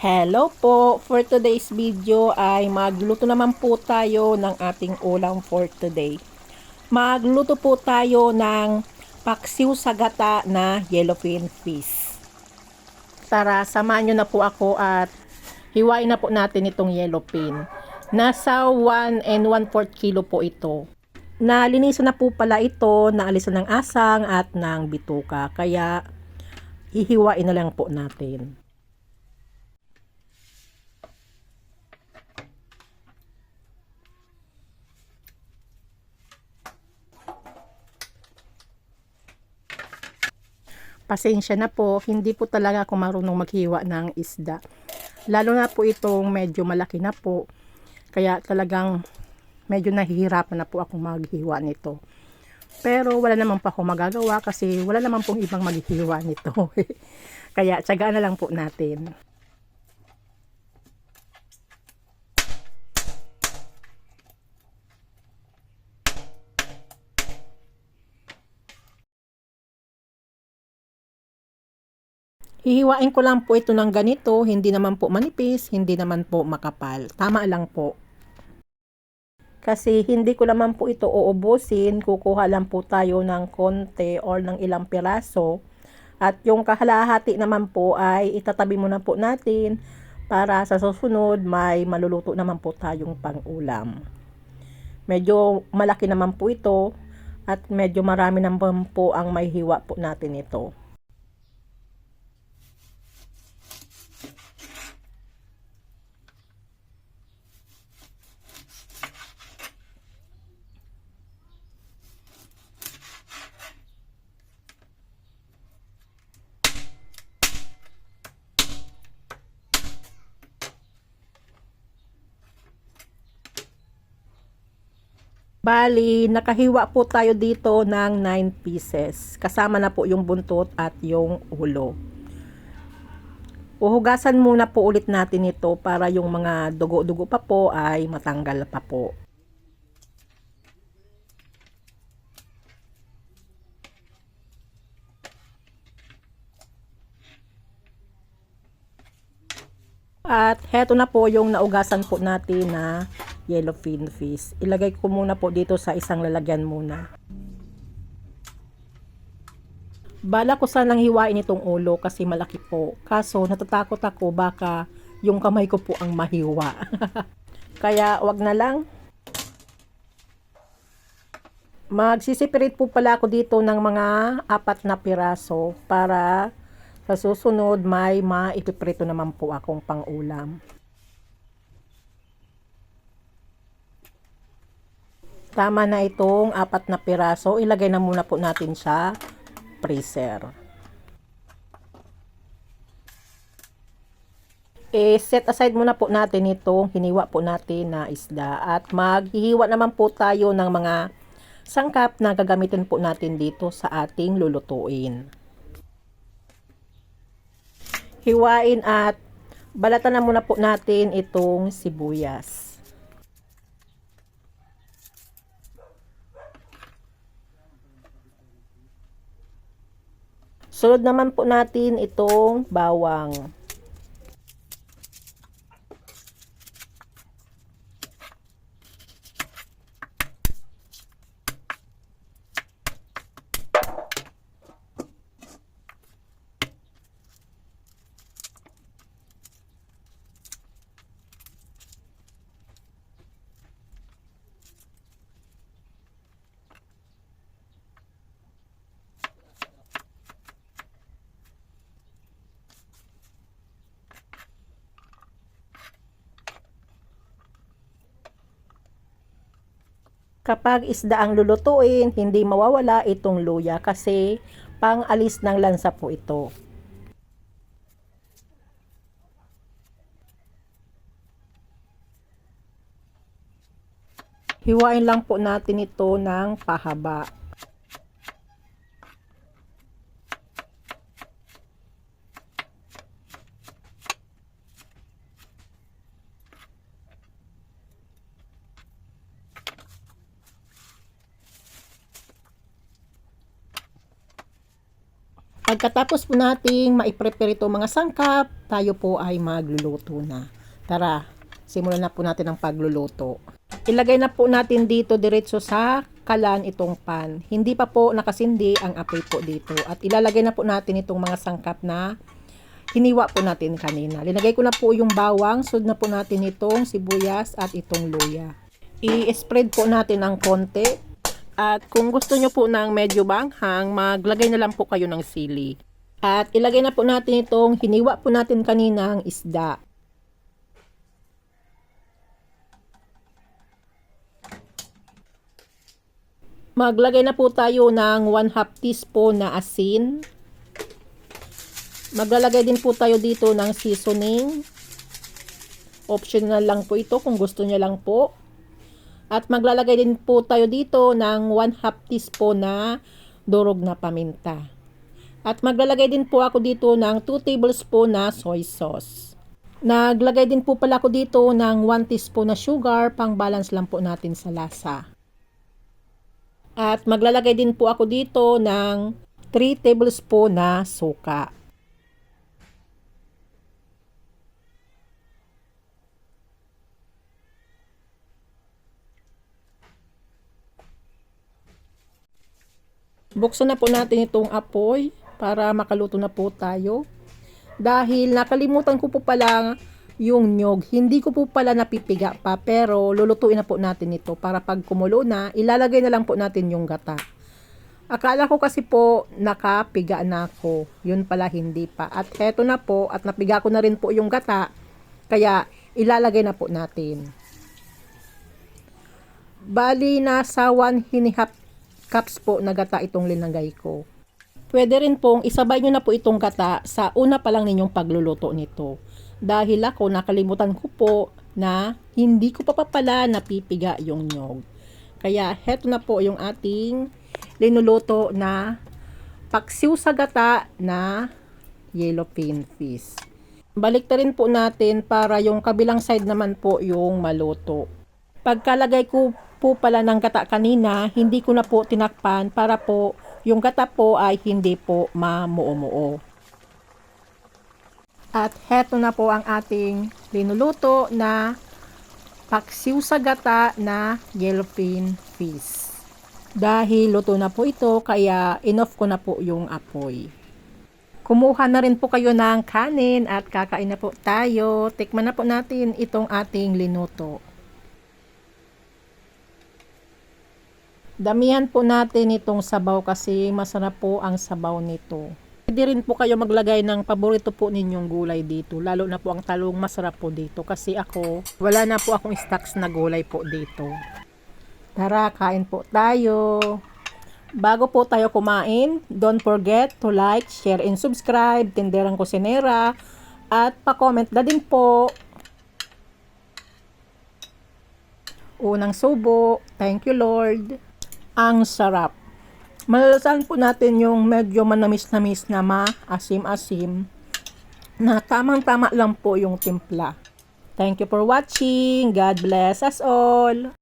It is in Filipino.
Hello po! For today's video ay magluto naman po tayo ng ating ulam for today. Magluto po tayo ng paksiw sa gata na yellowfin fish. Tara, samahan nyo na po ako at hiwain na po natin itong yellowfin. Nasa 1 and 1/4 kilo po ito. Nalinisan na po pala ito, naalisan ng asang at ng bituka. Kaya hihiwain na lang po natin. Pasensya na po, hindi po talaga ako marunong maghiwa ng isda. Lalo na po itong medyo malaki na po. Kaya talagang medyo nahihirapan na po akong maghiwa nito. Pero wala naman pa ako magagawa kasi wala naman pong ibang maghihiwa nito. Kaya tiyagaan na lang po natin. Hihiwain ko lang po ito ng ganito, hindi naman po manipis, hindi naman po makapal. Tama lang po. Kasi hindi ko naman po ito uubusin, kukuha lang po tayo ng konti or ng ilang piraso. At yung kahalahati naman po ay itatabi muna po natin para sa susunod may maluluto naman po tayong pang-ulam. Medyo malaki naman po ito at medyo marami naman po ang may hiwa po natin ito. Bali, nakahiwa po tayo dito ng 9 pieces. Kasama na po yung buntot at yung ulo. Uhugasan muna po ulit natin ito para yung mga dugo-dugo pa po ay matanggal pa po. At heto na po yung naugasan po natin na yellowfin fish. Ilagay ko muna po dito sa isang lalagyan muna. Bala ko sanang hiwain itong ulo kasi malaki po. Kaso natatakot ako baka yung kamay ko po ang mahiwa. Kaya wag na lang. Magsisiperate po pala ako dito ng mga 4 na piraso para sa susunod may maipiprito naman po akong pang-ulam. Tama na itong 4 na piraso. Ilagay na muna po natin sa freezer. Set aside muna po natin itong hiniwa po natin na isda. At maghihiwa naman po tayo ng mga sangkap na gagamitin po natin dito sa ating lulutuin. Hiwain at balatan na muna po natin itong sibuyas. Sunod naman po natin itong bawang. Kapag isda ang lulutuin, hindi mawawala itong luya kasi pang-alis ng lansa po ito. Hiwain lang po natin ito ng pahaba. Pagkatapos po nating maiprepare itong mga sangkap, tayo po ay magluluto na. Tara, simulan na po natin ang pagluluto. Ilagay na po natin dito diretso sa kalan itong pan. Hindi pa po nakasindi ang apoy po dito. At ilalagay na po natin itong mga sangkap na hiniwa po natin kanina. Linagay ko na po yung bawang, sunod na po natin itong sibuyas at itong luya. I-spread po natin ng konti. At kung gusto nyo po ng medyo banghang, maglagay na lang po kayo ng sili. At ilagay na po natin itong hiniwa po natin kaninang isda. Maglagay na po tayo ng 1/2 teaspoon na asin. Maglalagay din po tayo dito ng seasoning. Optional lang po ito kung gusto niya lang po. At maglalagay din po tayo dito ng 1/2 teaspoon na durog na paminta. At maglalagay din po ako dito ng 2 tablespoon na soy sauce. Naglagay din po pala ako dito ng 1 teaspoon na sugar, pang balance lang po natin sa lasa. At maglalagay din po ako dito ng 3 tablespoon na suka. Buksan na po natin itong apoy para makaluto na po tayo. Dahil nakalimutan ko po pala yung nyog, hindi ko po pala napipiga pa, pero lulutuin na po natin ito para pag kumulo na, ilalagay na lang po natin yung gata. Akala ko kasi po nakapiga na ako, yun pala hindi pa. At eto na po, at napiga ko na rin po yung gata, kaya ilalagay na po natin. Bali nasa 1½ cups po na gata itong linagay ko. Pwede rin pong isabay nyo na po itong gata sa una pa lang ninyong pagluluto nito. Dahil ako nakalimutan ko po na hindi ko pa pala napipiga yung nyog. Kaya heto na po yung ating linuluto na paksiw sa gata na yellowfin fish. Baliktarin po natin para yung kabilang side naman po yung maluto. Pagkalagay ko po pala ng gata kanina, hindi ko na po tinakpan para po yung gata po ay hindi po mamuo-muo. At heto na po ang ating linuluto na paksiw sa gata na yellowfin fish. Dahil luto na po ito, kaya inoff ko na po yung apoy. Kumuha na rin po kayo ng kanin at kakain na po tayo. Tikman na po natin itong ating linuto. Damihan po natin itong sabaw kasi masarap po ang sabaw nito. Pwede rin po kayo maglagay ng paborito po ninyong gulay dito. Lalo na po ang talong, masarap po dito. Kasi ako, wala na po akong stocks na gulay po dito. Tara, kain po tayo. Bago po tayo kumain, don't forget to like, share, and subscribe. Tinderang Kusinera. At pa-comment na din po. Unang subo. Thank you, Lord. Ang sarap. Malalasahan po natin yung medyo manamis-namis na maasim-asim na tamang-tama lang po yung timpla. Thank you for watching. God bless us all.